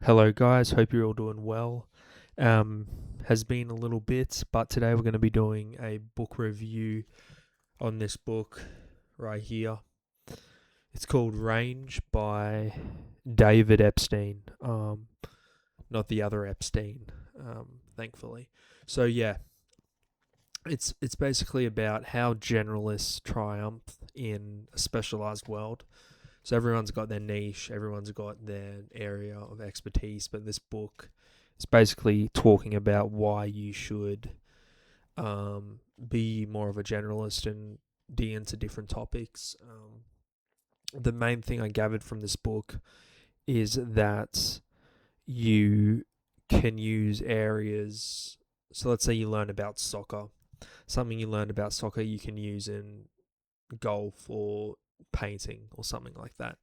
Hello, guys. Hope you're all doing well. Um, has been a little bit, but today we're going to be doing a book review on this book right here. It's called Range by David Epstein. Not the other Epstein, thankfully. So yeah, it's basically about how generalists triumph in a specialized world. So everyone's got their niche, everyone's got their area of expertise, but this book is basically talking about why you should be more of a generalist and dig into different topics. The main thing I gathered from this book is that you can use areas. So let's say you learn about soccer. Something you learned about soccer you can use in golf or painting or something like that.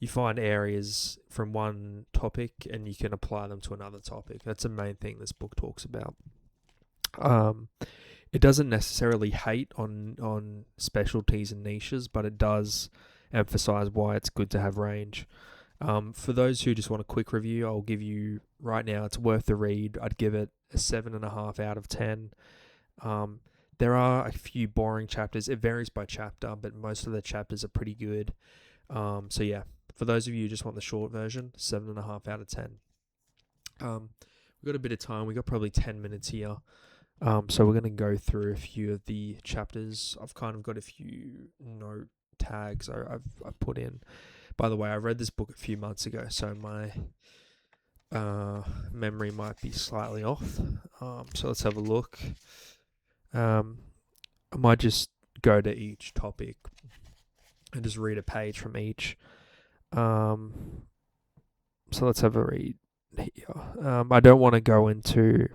You find areas from one topic and you can apply them to another topic. That's the main thing this book talks about. Um, it doesn't necessarily hate on specialties and niches, but it does emphasize why it's good to have range. For those who just want a quick review, I'll give you right now. It's worth the read. I'd give it a 7.5 out of 10. There are a few boring chapters. It varies by chapter, but most of the chapters are pretty good. So yeah, for those of you who just want the short version, 7.5 out of 10. We've got a bit of time. We've got probably 10 minutes here. So we're going to go through a few of the chapters. I've kind of got a few note tags I've put in. By the way, I read this book a few months ago, so my memory might be slightly off. So let's have a look. I might just go to each topic and just read a page from each. So let's have a read here. I don't want to go into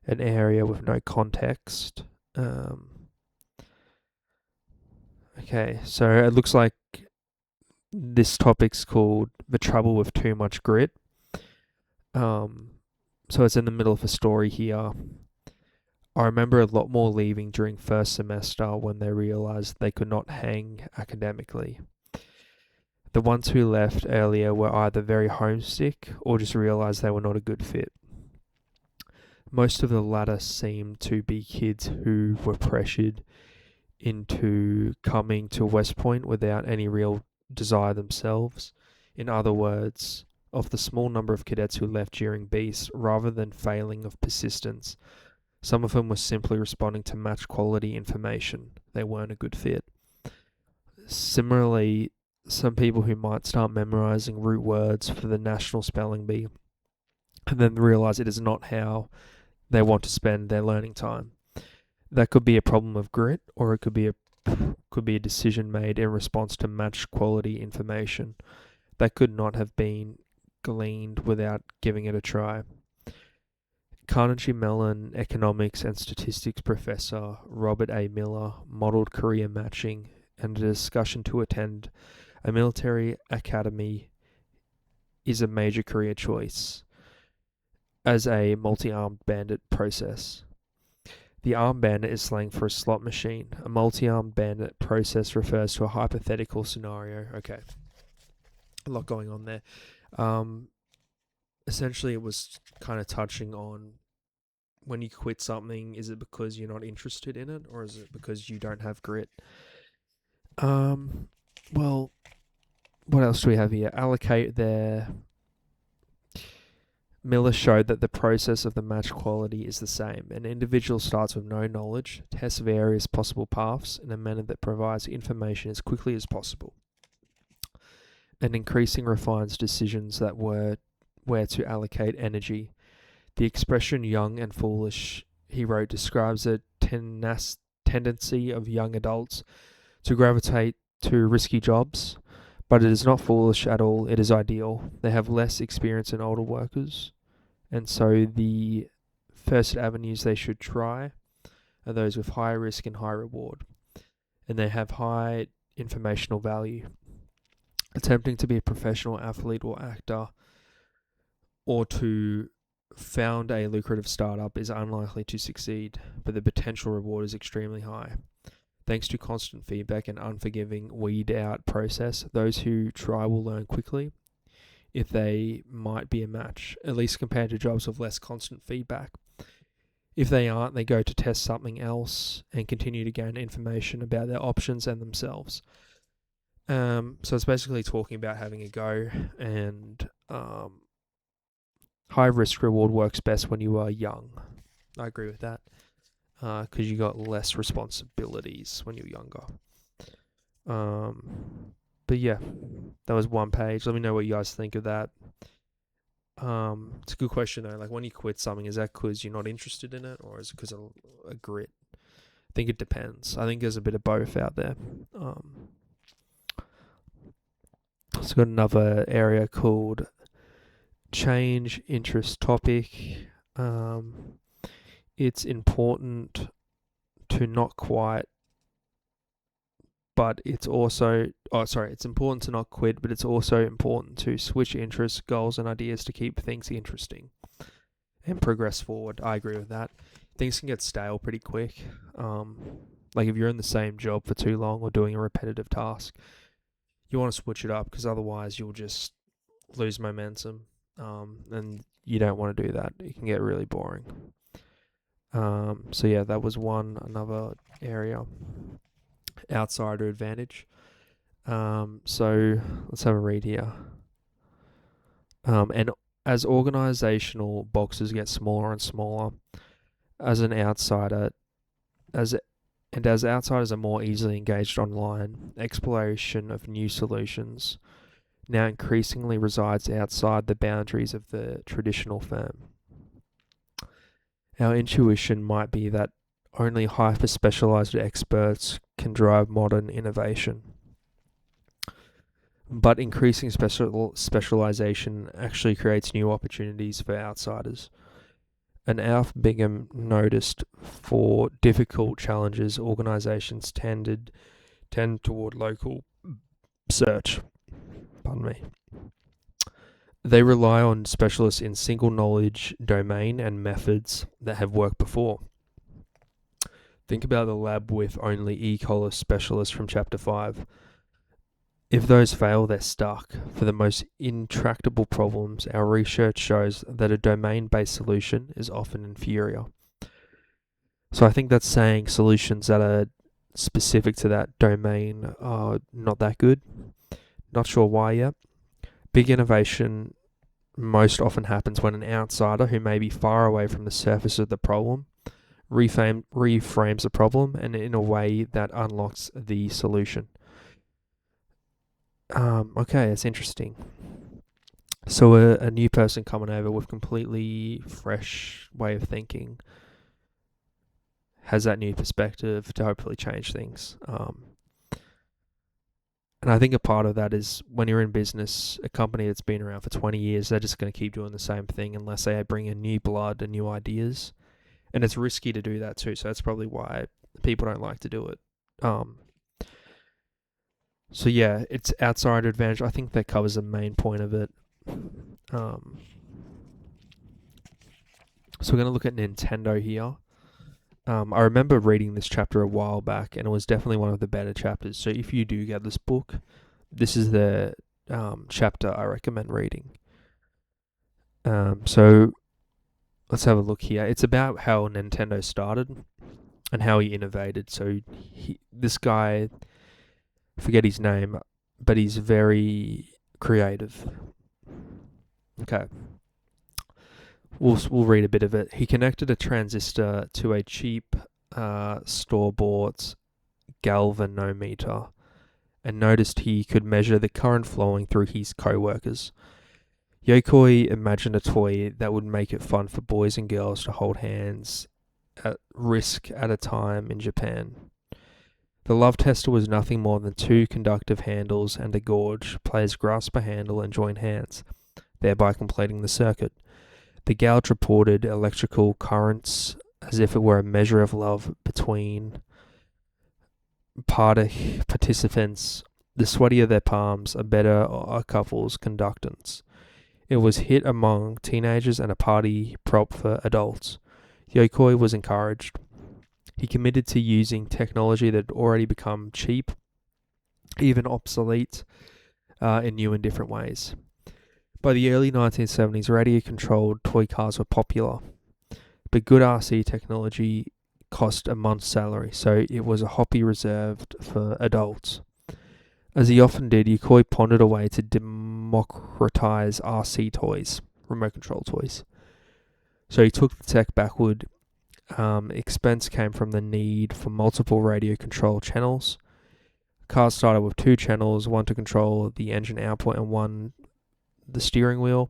an area with no context. Okay, so it looks like this topic's called The Trouble with Too Much Grit. So it's in the middle of a story here. I remember a lot more leaving during first semester when they realized they could not hang academically. The ones who left earlier were either very homesick or just realized they were not a good fit. Most of the latter seemed to be kids who were pressured into coming to West Point without any real desire themselves. In other words, of the small number of cadets who left during Beast, rather than failing of persistence, some of them were simply responding to match quality information. They weren't a good fit. Similarly, some people who might start memorizing root words for the National Spelling Bee and then realize it is not how they want to spend their learning time. That could be a problem of grit, or it could be a decision made in response to match quality information that could not have been gleaned without giving it a try. Carnegie Mellon economics and statistics professor Robert A. Miller modeled career matching and a discussion to attend a military academy is a major career choice as a multi-armed bandit process. The armed bandit is slang for a slot machine. A multi-armed bandit process refers to a hypothetical scenario. Okay, a lot going on there. Essentially, it was kind of touching on when you quit something, is it because you're not interested in it, or is it because you don't have grit? Well, what else do we have here? Allocate their... Miller showed that the process of the match quality is the same. An individual starts with no knowledge, tests various possible paths in a manner that provides information as quickly as possible, and increasing refines decisions that were where to allocate energy. The expression young and foolish, he wrote, describes a tendency of young adults to gravitate to risky jobs, but it is not foolish at all, it is ideal. They have less experience than older workers, and so the first avenues they should try are those with high risk and high reward, and they have high informational value. Attempting to be a professional athlete or actor or to found a lucrative startup is unlikely to succeed, but the potential reward is extremely high. Thanks to constant feedback and unforgiving weed out process, those who try will learn quickly. if they might be a match, at least compared to jobs with less constant feedback. If they aren't, they go to test something else and continue to gain information about their options and themselves. So it's basically talking about having a go, and high risk reward works best when you are young. I agree with that, because you got less responsibilities when you're younger. But yeah, that was one page. Let me know what you guys think of that. It's a good question though. Like, when you quit something, is that because you're not interested in it, or is it because of a grit? I think it depends. I think there's a bit of both out there. It's got another area called change interest topic. It's important to not quit, but it's also it's important to not quit, but it's also important to switch interests, goals, and ideas to keep things interesting and progress forward. I agree with that. Things can get stale pretty quick. Like, if you're in the same job for too long or doing a repetitive task, you want to switch it up, because otherwise you'll just lose momentum, and you don't want to do that. It can get really boring. So yeah, that was another area. Outsider advantage. So let's have a read here. And as organizational boxes get smaller and smaller, as outsiders are more easily engaged online, exploration of new solutions now increasingly resides outside the boundaries of the traditional firm. Our intuition might be that only hyper-specialized experts can drive modern innovation. But increasing specialization actually creates new opportunities for outsiders. And Alf Bingham noticed for difficult challenges, organizations tend toward local search. Pardon me. They rely on specialists in single knowledge, domain, and methods that have worked before. Think about the lab with only E-coli specialists from Chapter 5. If those fail, they're stuck. For the most intractable problems, our research shows that a domain-based solution is often inferior. So I think that's saying solutions that are specific to that domain are not that good. Not sure why yet. Big innovation most often happens when an outsider who may be far away from the surface of the problem reframes the problem, and in a way that unlocks the solution. Okay, that's interesting. So a new person coming over with completely fresh way of thinking has that new perspective to hopefully change things. And I think a part of that is, when you're in business, a company that's been around for 20 years, they're just going to keep doing the same thing unless they bring in new blood and new ideas. And it's risky to do that too, so that's probably why people don't like to do it. So yeah, it's outsider advantage. I think that covers the main point of it. So we're going to look at Nintendo here. I remember reading this chapter a while back, and it was definitely one of the better chapters. So if you do get this book, this is the chapter I recommend reading. So let's have a look here. It's about how Nintendo started and how he innovated. So this guy, I forget his name, but he's very creative. Okay. We'll read a bit of it. He connected a transistor to a cheap store-bought galvanometer and noticed he could measure the current flowing through his co-workers. Yokoi imagined a toy that would make it fun for boys and girls to hold hands at risk at a time in Japan. The love tester was nothing more than two conductive handles and a gauge. Players grasp a handle and join hands, thereby completing the circuit. The gouge reported electrical currents as if it were a measure of love between participants. The sweatier their palms, the better a couple's conductance. It was hit among teenagers and a party prop for adults. Yokoi was encouraged. He committed to using technology that had already become cheap, even obsolete, in new and different ways. By the early 1970s, radio-controlled toy cars were popular, but good RC technology cost a month's salary, so it was a hobby reserved for adults. As he often did, Yokoi pondered a way to democratize RC toys, remote control toys. So he took the tech backward. Expense came from the need for multiple radio control channels. Cars started with 2 channels, one to control the engine output and one the steering wheel.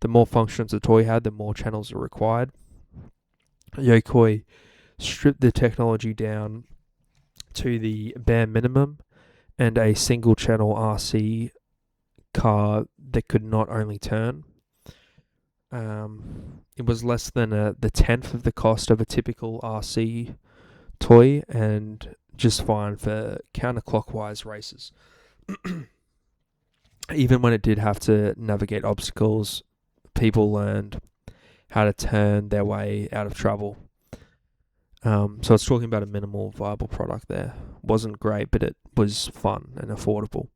The more functions the toy had, the more channels are required. Yokoi stripped the technology down to the bare minimum, and a single channel RC car that could not only turn. It was less than the tenth of the cost of a typical RC toy, and just fine for counterclockwise races. Even when it did have to navigate obstacles, people learned how to turn their way out of trouble. So it's talking about a minimal viable product there. Wasn't great, but it was fun and affordable.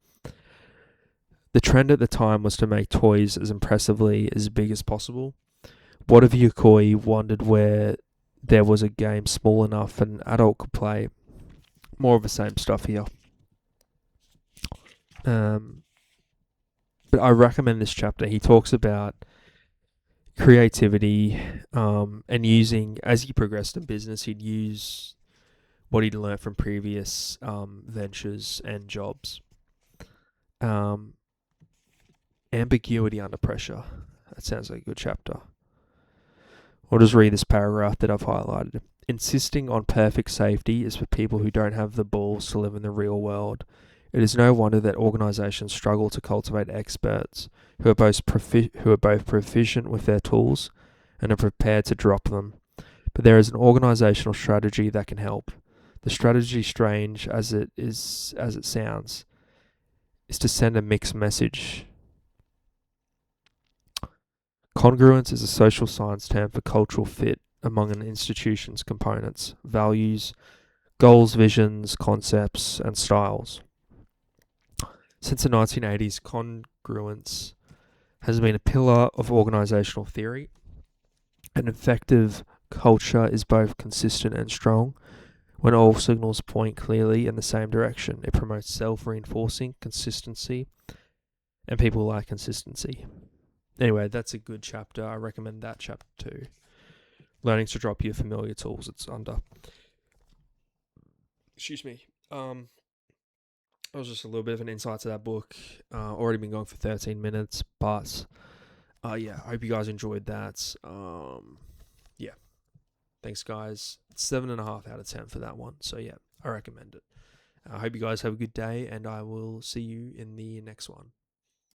The trend at the time was to make toys as impressively as big as possible. What if Yokoi wondered where there was a game small enough an adult could play? More of the same stuff here. But I recommend this chapter. He talks about creativity and using, as he progressed in business, he'd use what he'd learned from previous ventures and jobs. Ambiguity under pressure. That sounds like a good chapter. I'll just read this paragraph that I've highlighted. Insisting on perfect safety is for people who don't have the balls to live in the real world. It is no wonder that organisations struggle to cultivate experts who are both proficient with their tools and are prepared to drop them. But there is an organisational strategy that can help. The strategy, strange as it sounds, is to send a mixed message. Congruence is a social science term for cultural fit among an institution's components, values, goals, visions, concepts, and styles. Since the 1980s, congruence has been a pillar of organisational theory. An effective culture is both consistent and strong. When all signals point clearly in the same direction, it promotes self-reinforcing consistency, and people like consistency. Anyway, that's a good chapter. I recommend that chapter too. Learning to drop your familiar tools. It's under. Excuse me. That was just a little bit of an insight to that book. Already been going for 13 minutes, but yeah, I hope you guys enjoyed that. Yeah, thanks guys. 7.5 out of 10 for that one. So yeah, I recommend it. I hope you guys have a good day, and I will see you in the next one.